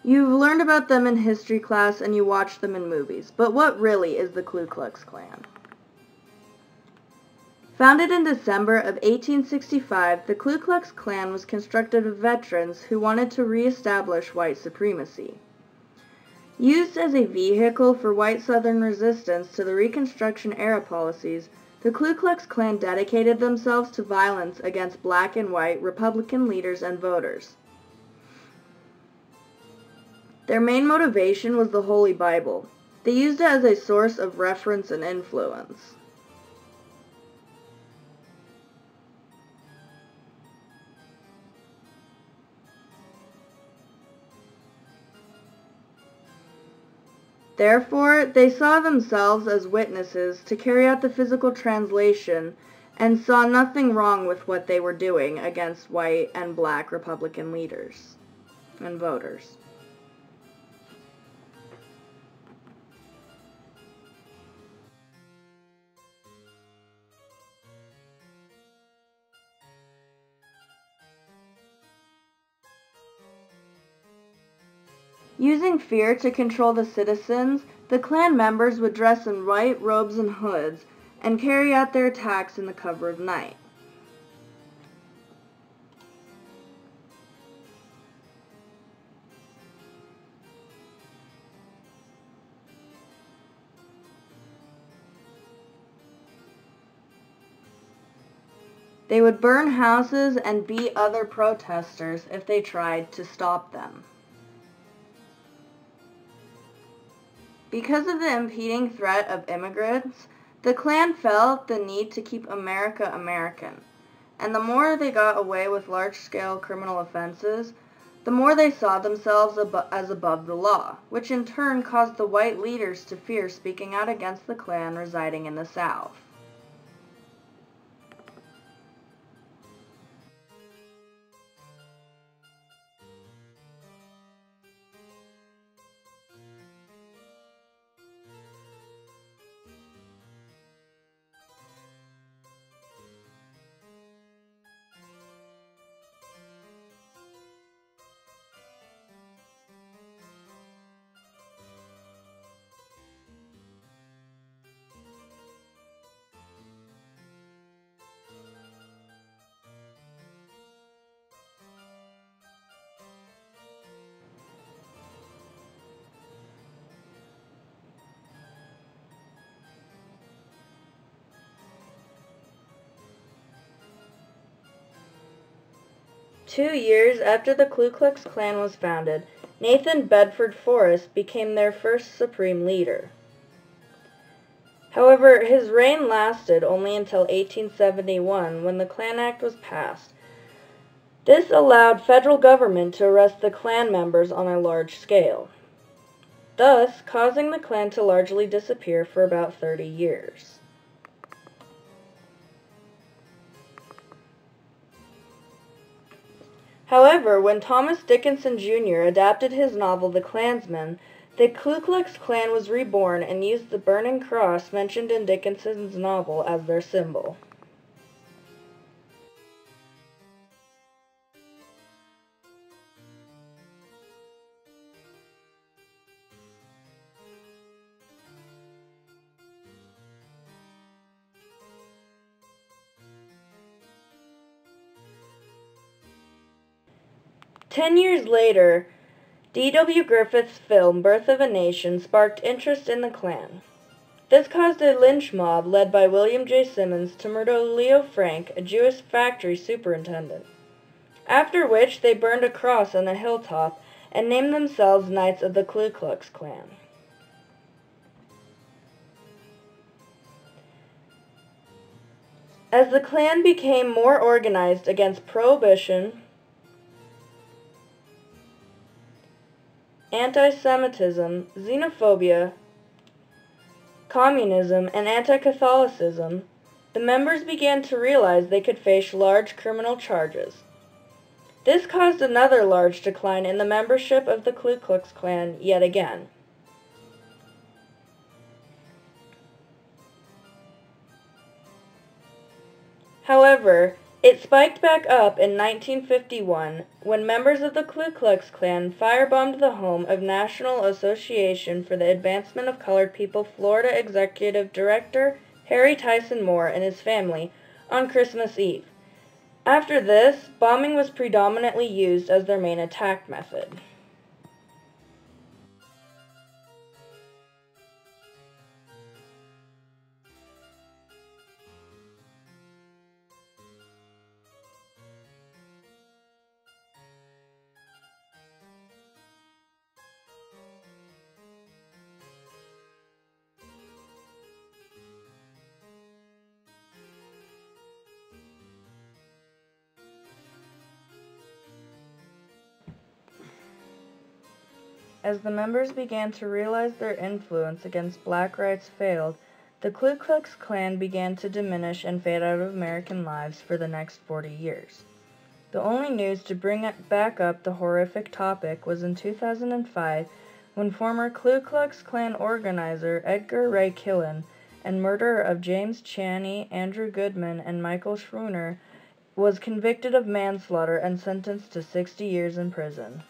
You've learned about them in history class and you watched them in movies, but what really is the Ku Klux Klan? Founded in December of 1865, the Klu Klux Klan was constructed of veterans who wanted to reestablish white supremacy. Used as a vehicle for white Southern resistance to the Reconstruction-era policies, the Ku Klux Klan dedicated themselves to violence against black and white Republican leaders and voters. Their main motivation was the Holy Bible. They used it as a source of reference and influence. Therefore, they saw themselves as witnesses to carry out the physical translation and saw nothing wrong with what they were doing against white and black Republican leaders and voters. Using fear to control the citizens, the Klan members would dress in white robes and hoods and carry out their attacks in the cover of night. They would burn houses and beat other protesters if they tried to stop them. Because of the impending threat of immigrants, the Klan felt the need to keep America American, and the more they got away with large-scale criminal offenses, the more they saw themselves as above the law, which in turn caused the white leaders to fear speaking out against the Klan residing in the South. Two years after the Ku Klux Klan was founded, Nathan Bedford Forrest became their first supreme leader. However, his reign lasted only until 1871 when the Klan Act was passed. This allowed federal government to arrest the Klan members on a large scale, thus causing the Klan to largely disappear for about 30 years. However, when Thomas Dickinson Jr. adapted his novel The Klansman, the Ku Klux Klan was reborn and used the burning cross mentioned in Dickinson's novel as their symbol. Ten years later, D.W. Griffith's film Birth of a Nation sparked interest in the Klan. This caused a lynch mob led by William J. Simmons to murder Leo Frank, a Jewish factory superintendent, after which they burned a cross on a hilltop and named themselves Knights of the Ku Klux Klan. As the Klan became more organized against prohibition, anti-Semitism, xenophobia, communism, and anti-Catholicism, the members began to realize they could face large criminal charges. This caused another large decline in the membership of the Ku Klux Klan yet again. However, It spiked back up in 1951 when members of the Ku Klux Klan firebombed the home of National Association for the Advancement of Colored People Florida Executive Director Harry Tyson Moore and his family on Christmas Eve. After this, bombing was predominantly used as their main attack method. As the members began to realize their influence against black rights failed, the Ku Klux Klan began to diminish and fade out of American lives for the next 40 years. The only news to bring back up the horrific topic was in 2005 when former Klu Klux Klan organizer Edgar Ray Killen and murderer of James Chaney, Andrew Goodman, and Michael Schooner was convicted of manslaughter and sentenced to 60 years in prison.